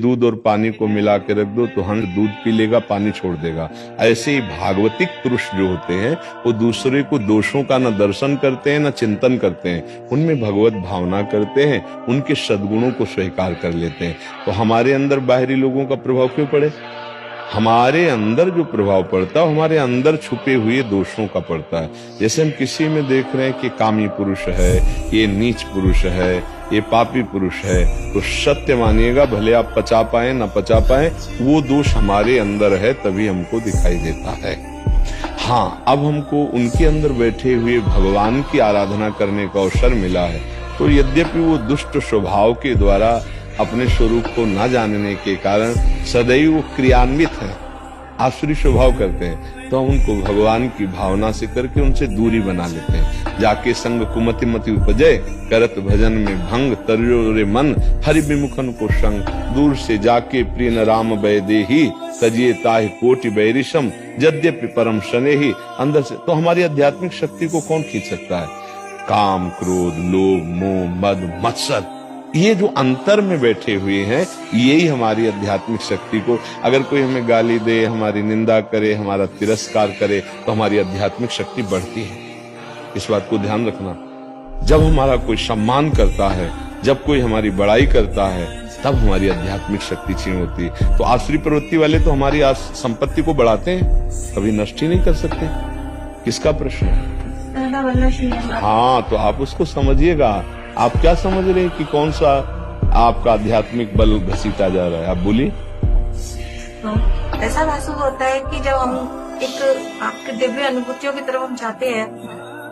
दूध और पानी को मिला के रख दो तो हंस दूध पी लेगा, पानी छोड़ देगा। ऐसे ही भागवतिक पुरुष जो होते हैं वो दूसरे को दोषों का न दर्शन करते हैं न चिंतन करते हैं, उनमें भगवत भावना करते हैं, उनके सद्गुणों को स्वीकार कर लेते हैं। तो हमारे अंदर बाहरी लोगों का प्रभाव क्यों पड़े? हमारे अंदर जो प्रभाव पड़ता है हमारे अंदर छुपे हुए दोषों का पड़ता है। जैसे हम किसी में देख रहे हैं कि कामी पुरुष है, ये नीच पुरुष है, ये पापी पुरुष है, तो सत्य मानिएगा, भले आप पचा पाए ना पचा पाए, वो दोष हमारे अंदर है, तभी हमको दिखाई देता है। हाँ, अब हमको उनके अंदर बैठे हुए भगवान की आराधना करने का अवसर मिला है, तो यद्यपि वो दुष्ट स्वभाव के द्वारा अपने स्वरूप को न जानने के कारण सदैव क्रियान्वित है, आसुरी स्वभाव करते हैं, तो हम उनको भगवान की भावना से करके उनसे दूरी बना लेते हैं। जाके संग कुमति मति उपजय, करत भजन में भंग, तरियो रे मन हरि विमुखन को संग, दूर से जाके प्रिय न राम वै देही, तजिए ताहि कोटि बैरिशम, यद्यपि परम शने ही। अंदर से तो हमारी आध्यात्मिक शक्ति को कौन खींच सकता है? काम, क्रोध, लोभ, मोह, मद, मत्सर, ये जो अंतर में बैठे हुए हैं, यही हमारी आध्यात्मिक शक्ति को, अगर कोई हमें गाली दे, हमारी निंदा करे, हमारा तिरस्कार करे, तो हमारी आध्यात्मिक शक्ति बढ़ती है। इस बात को ध्यान रखना। जब हमारा कोई सम्मान करता है, जब कोई हमारी बड़ाई करता है, तब हमारी आध्यात्मिक शक्ति क्षीण होती है। तो आसुरी प्रवृत्ति वाले तो हमारी संपत्ति को बढ़ाते हैं, कभी नष्ट ही नहीं कर सकते। किसका प्रश्न है? हाँ, तो आप उसको समझिएगा। आप क्या समझ रहे हैं कि कौन सा आपका आध्यात्मिक बल घसीटा जा रहा है? आप बोलिए। तो ऐसा महसूस होता है कि जब हम एक आपके दिव्य अनुभूतियों की तरफ हम जाते हैं,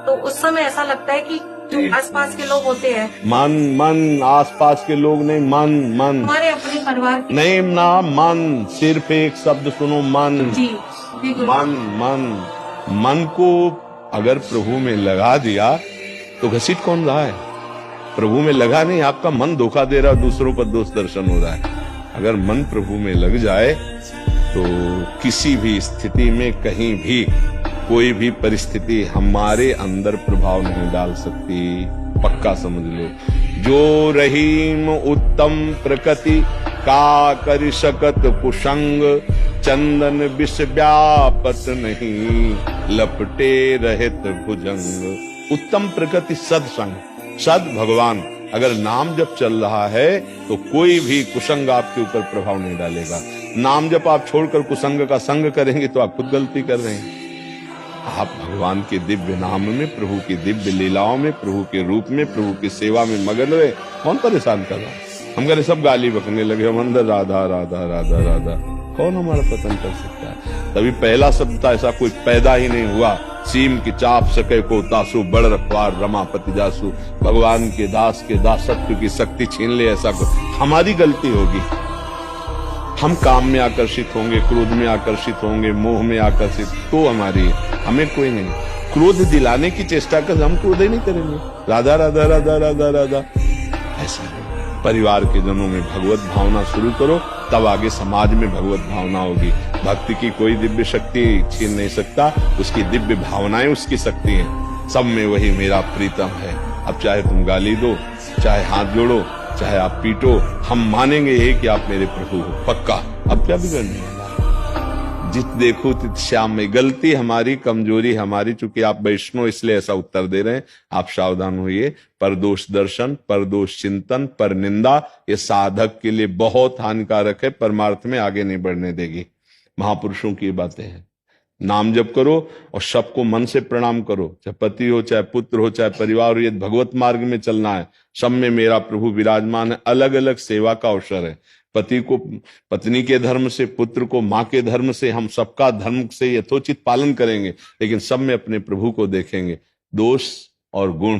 तो उस समय ऐसा लगता है कि जो आसपास के लोग होते हैं, मन आसपास के लोग नहीं, मन हमारे अपने परिवार के नहीं ना, मन, सिर्फ एक शब्द सुनो, मन जी, मन को अगर प्रभु में लगा दिया तो घसीट कौन रहा है? प्रभु में लगा नहीं, आपका मन धोखा दे रहा, दूसरों पर दोष दर्शन हो रहा है। अगर मन प्रभु में लग जाए तो किसी भी स्थिति में, कहीं भी, कोई भी परिस्थिति हमारे अंदर प्रभाव नहीं डाल सकती, पक्का समझ लो। जो रहीम उत्तम प्रकृति का कर सकत कुसंग, चंदन विष व्यापत नहीं, लपटे रहत भुजंग। उत्तम प्रकृति सत्संग, सद भगवान, अगर नाम जप चल रहा है तो कोई भी कुसंग आपके ऊपर प्रभाव नहीं डालेगा। नाम जप आप छोड़कर कुसंग का संग करेंगे तो आप खुद गलती कर रहे हैं। आप भगवान के दिव्य नाम में, प्रभु की दिव्य लीलाओं में, प्रभु के रूप में, प्रभु की सेवा में मगन रहे। कौन परेशान कर रहा है? हम कह रहे सब गाली बकने लगे, हम अंदर राधा राधा राधा राधा, कौन हमारा पतन कर सकता है? तभी पहला शब्द था, ऐसा कोई पैदा ही नहीं हुआ। सीम की चाप सके को तासु, बड़ रखवार रमापति जासु। भगवान के दास के दासत्व की शक्ति छीन ले, ऐसा हमारी गलती होगी। हम काम में आकर्षित होंगे, क्रोध में आकर्षित होंगे, मोह में आकर्षित, तो हमारी, हमें कोई नहीं। क्रोध दिलाने की चेष्टा कर हम क्रोध ही नहीं करेंगे। राधा राधा राधा राधा राधा, ऐसा है। परिवार के जनों में भगवत भावना शुरू करो, तब आगे समाज में भगवत भावना होगी। भक्ति की कोई दिव्य शक्ति छीन नहीं सकता, उसकी दिव्य भावनाएं उसकी शक्ति हैं। सब में वही मेरा प्रीतम है। अब चाहे तुम गाली दो, चाहे हाथ जोड़ो, चाहे आप पीटो, हम मानेंगे ये कि आप मेरे प्रभु हो, पक्का। अब क्या बिगड़ने वाला? जित देखो तित श्याम में। गलती हमारी, कमजोरी हमारी, चूंकि आप वैष्णव इसलिए ऐसा उत्तर दे रहे हैं। आप सावधान होइए। परदोष दर्शन, परदोष चिंतन, पर निंदा, ये साधक के लिए बहुत हानिकारक है, परमार्थ में आगे नहीं बढ़ने देगी। महापुरुषों की बातें हैं। नाम जप करो और सबको मन से प्रणाम करो, चाहे पति हो, चाहे पुत्र हो, चाहे परिवार हो। ये भगवत मार्ग में चलना है। सब में मेरा प्रभु विराजमान है। अलग अलग सेवा का अवसर है। पति को पत्नी के धर्म से, पुत्र को माँ के धर्म से, हम सबका धर्म से यथोचित पालन करेंगे, लेकिन सब में अपने प्रभु को देखेंगे। दोष और गुण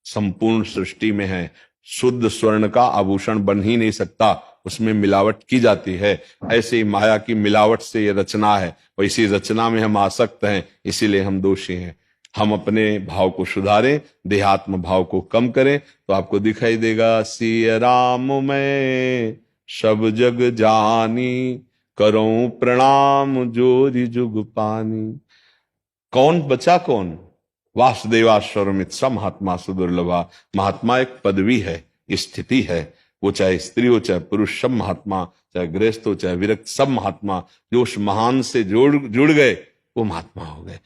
संपूर्ण सृष्टि में है। शुद्ध स्वर्ण का आभूषण बन ही नहीं सकता, उसमें मिलावट की जाती है। ऐसे ही माया की मिलावट से ये रचना है, और इसी रचना में हम आसक्त हैं, इसीलिए हम दोषी हैं। हम अपने भाव को सुधारें, देहात्म भाव को कम करें, तो आपको दिखाई देगा सिय राम मैं सब जग जानी, करूं प्रणाम जोरी जुग पानी। कौन बचा? कौन? वासुदेवाश्वरमित स महात्मा सुदुर्लभा। महात्मा एक पदवी है, स्थिति है, वो चाहे स्त्री हो चाहे पुरुष, सब महात्मा, चाहे गृहस्थ हो चाहे विरक्त, सब महात्मा जो उस महान से जुड़ गए वो महात्मा हो गए।